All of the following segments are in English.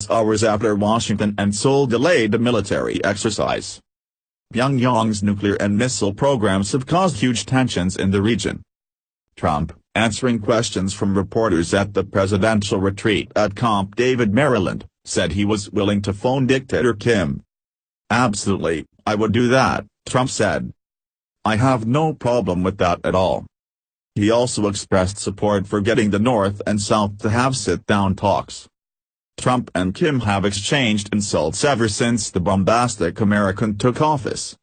hours after Washington and Seoul delayed a military exercise. Pyongyang's nuclear and missile programs have caused huge tensions in the region. Trump, answering questions from reporters at the presidential retreat at Camp David, Maryland, said he was willing to phone dictator Kim. "Absolutely, I would do that," Trump said. "I have no problem with that at all." He also expressed support for getting the North and South to have sit-down talks. Trump and Kim have exchanged insults ever since the bombastic American took office.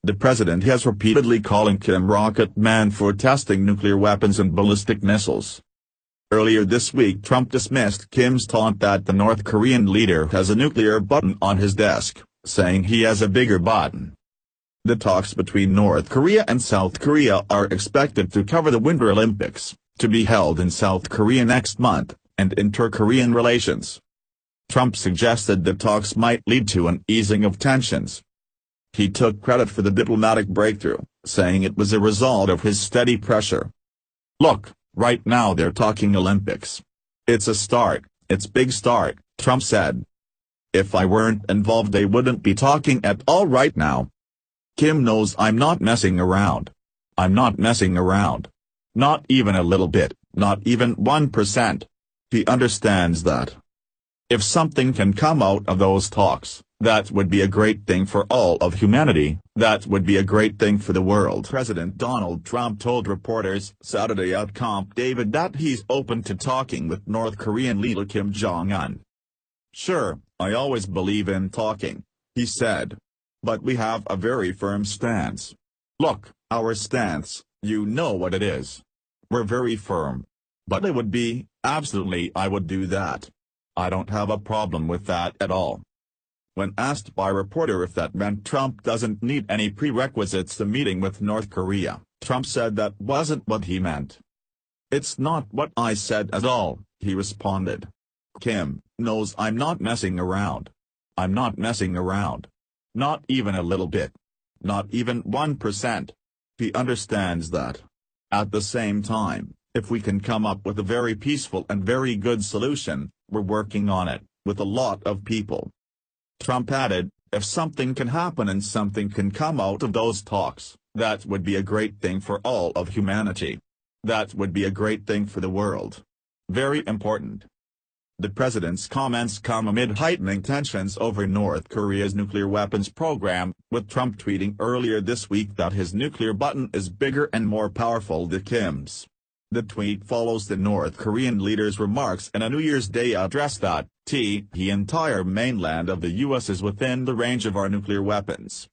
The president has repeatedly calling Kim Rocket Man for testing nuclear weapons and ballistic missiles. Earlier this week Trump dismissed Kim's taunt that the North Korean leader has a nuclear button on his desk, saying he has a bigger button. The talks between North Korea and South Korea are expected to cover the Winter Olympics, to be held in South Korea next month, and inter-Korean relations. Trump suggested that talks might lead to an easing of tensions. He took credit for the diplomatic breakthrough, saying it was a result of his steady pressure. "Look, right now they're talking Olympics. It's a start, it's big start," Trump said. "If I weren't involved they wouldn't be talking at all right now. Kim knows I'm not messing around. I'm not messing around. Not even a little bit, not even 1%. He understands that. If something can come out of those talks, that would be a great thing for all of humanity, that would be a great thing for the world." President Donald Trump told reporters Saturday at Camp David that he's open to talking with North Korean leader Kim Jong-un. "Sure, I always believe in talking," he said. "But we have a very firm stance. Look, our stance, you know what it is. We're very firm. But absolutely I would do that. I don't have a problem with that at all." When asked by a reporter if that meant Trump doesn't need any prerequisites to meeting with North Korea, Trump said that wasn't what he meant. "It's not what I said at all," he responded. "Kim knows I'm not messing around. I'm not messing around. Not even a little bit. Not even 1%. He understands that. At the same time, if we can come up with a very peaceful and very good solution, we're working on it, with a lot of people." Trump added, "If something can happen and something can come out of those talks, that would be a great thing for all of humanity. That would be a great thing for the world. Very important." The president's comments come amid heightening tensions over North Korea's nuclear weapons program, with Trump tweeting earlier this week that his nuclear button is bigger and more powerful than Kim's. The tweet follows the North Korean leader's remarks in a New Year's Day address that, "The entire mainland of the U.S. is within the range of our nuclear weapons."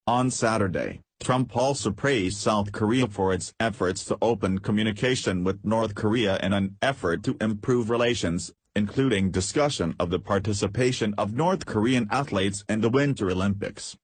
On Saturday, Trump also praised South Korea for its efforts to open communication with North Korea in an effort to improve relations, including discussion of the participation of North Korean athletes in the Winter Olympics.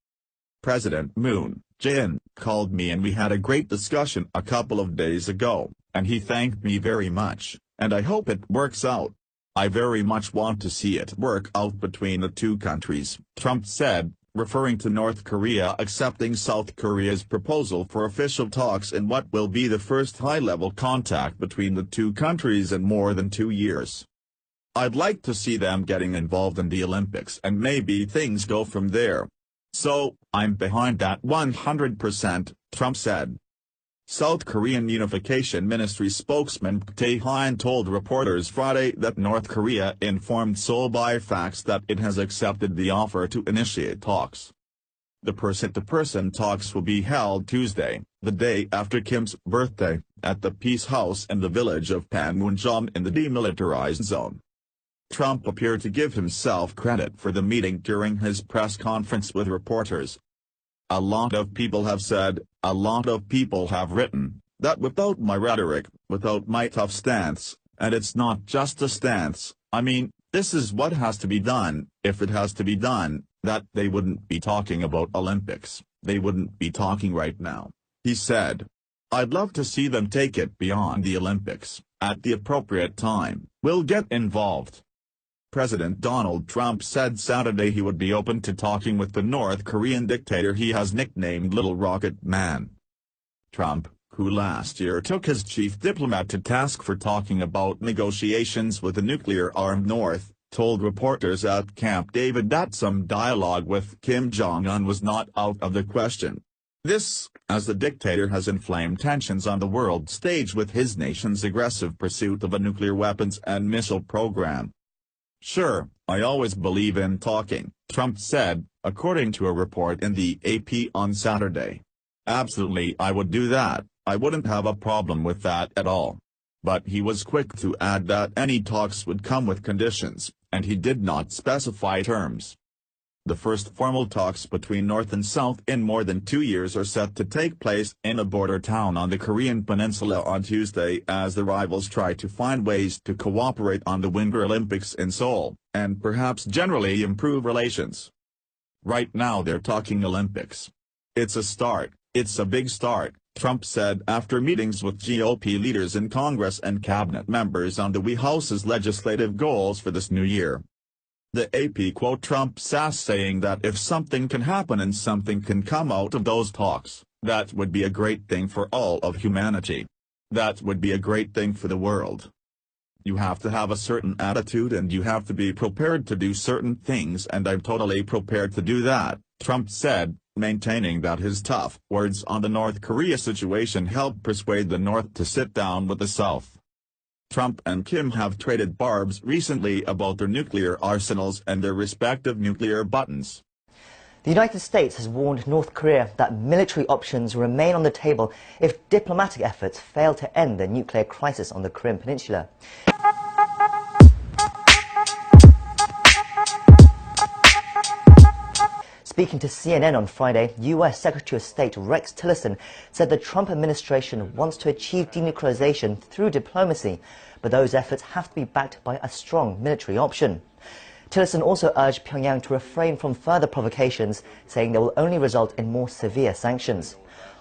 "President Moon Jae-in called me and we had a great discussion a couple of days ago, and he thanked me very much, and I hope it works out. I very much want to see it work out between the two countries," Trump said, referring to North Korea accepting South Korea's proposal for official talks in what will be the first high-level contact between the two countries in more than 2 years. "I'd like to see them getting involved in the Olympics and maybe things go from there. So, I'm behind that 100%, Trump said. South Korean Unification Ministry spokesman Park Tae-hyun told reporters Friday that North Korea informed Seoul by fax that it has accepted the offer to initiate talks. The person-to-person talks will be held Tuesday, the day after Kim's birthday, at the Peace House in the village of Panmunjom in the demilitarized zone. Trump appeared to give himself credit for the meeting during his press conference with reporters. "A lot of people have said, a lot of people have written, that without my rhetoric, without my tough stance, and it's not just a stance, I mean, this is what has to be done, if it has to be done, that they wouldn't be talking about Olympics, they wouldn't be talking right now," he said. "I'd love to see them take it beyond the Olympics, at the appropriate time, we'll get involved." President Donald Trump said Saturday he would be open to talking with the North Korean dictator he has nicknamed Little Rocket Man. Trump, who last year took his chief diplomat to task for talking about negotiations with the nuclear-armed North, told reporters at Camp David that some dialogue with Kim Jong-un was not out of the question. This, as the dictator has inflamed tensions on the world stage with his nation's aggressive pursuit of a nuclear weapons and missile program. "Sure, I always believe in talking," Trump said, according to a report in the AP on Saturday. "Absolutely, I would do that, I wouldn't have a problem with that at all." But he was quick to add that any talks would come with conditions, and he did not specify terms. The first formal talks between North and South in more than 2 years are set to take place in a border town on the Korean peninsula on Tuesday as the rivals try to find ways to cooperate on the Winter Olympics in Seoul, and perhaps generally improve relations. "Right now they're talking Olympics. It's a start, it's a big start," Trump said after meetings with GOP leaders in Congress and cabinet members on the White House's legislative goals for this new year. The AP quote Trump as saying that if something can happen and something can come out of those talks, that would be a great thing for all of humanity. That would be a great thing for the world. You have to have a certain attitude and you have to be prepared to do certain things, and I'm totally prepared to do that, Trump said, maintaining that his tough words on the North Korea situation helped persuade the North to sit down with the South. Trump and Kim have traded barbs recently about their nuclear arsenals and their respective nuclear buttons. The United States has warned North Korea that military options remain on the table if diplomatic efforts fail to end the nuclear crisis on the Korean Peninsula. Speaking to CNN on Friday, U.S. Secretary of State Rex Tillerson said the Trump administration wants to achieve denuclearization through diplomacy, but those efforts have to be backed by a strong military option. Tillerson also urged Pyongyang to refrain from further provocations, saying they will only result in more severe sanctions.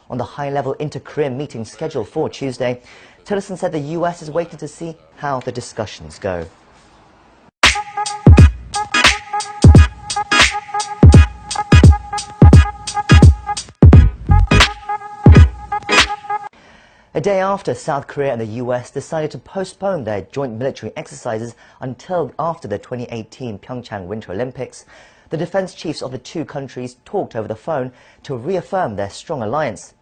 On the high-level inter-Korean meeting scheduled for Tuesday, Tillerson said the U.S. is waiting to see how the discussions go. A day after South Korea and the US decided to postpone their joint military exercises until after the 2018 Pyeongchang Winter Olympics, the defense chiefs of the two countries talked over the phone to reaffirm their strong alliance.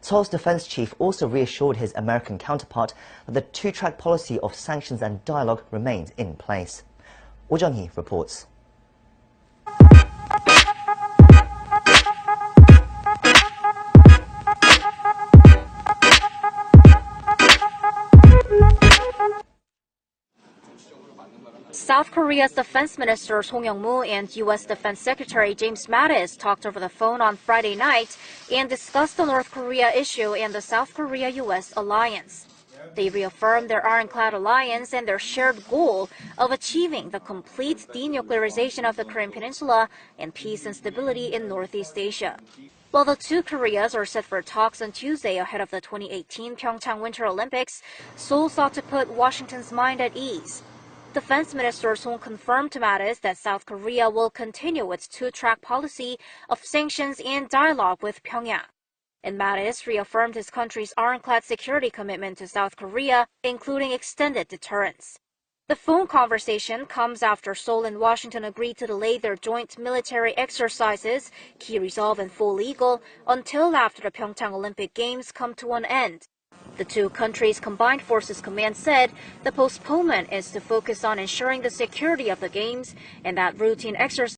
Seoul's defense chief also reassured his American counterpart that the two-track policy of sanctions and dialogue remains in place. Oh Jung-hee reports. South Korea's Defense Minister Song Yong-mu and U.S. Defense Secretary James Mattis talked over the phone on Friday night and discussed the North Korea issue and the South Korea-U.S. alliance. They reaffirmed their ironclad alliance and their shared goal of achieving the complete denuclearization of the Korean Peninsula and peace and stability in Northeast Asia. While the two Koreas are set for talks on Tuesday ahead of the 2018 Pyeongchang Winter Olympics, Seoul sought to put Washington's mind at ease. Defense Minister Song confirmed to Mattis that South Korea will continue its two-track policy of sanctions and dialogue with Pyongyang. And Mattis reaffirmed his country's ironclad security commitment to South Korea, including extended deterrence. The phone conversation comes after Seoul and Washington agreed to delay their joint military exercises, Key Resolve and Full Eagle, until after the Pyeongchang Olympic Games come to an end. The two countries' Combined Forces Command said the postponement is to focus on ensuring the security of the Games and that routine exercises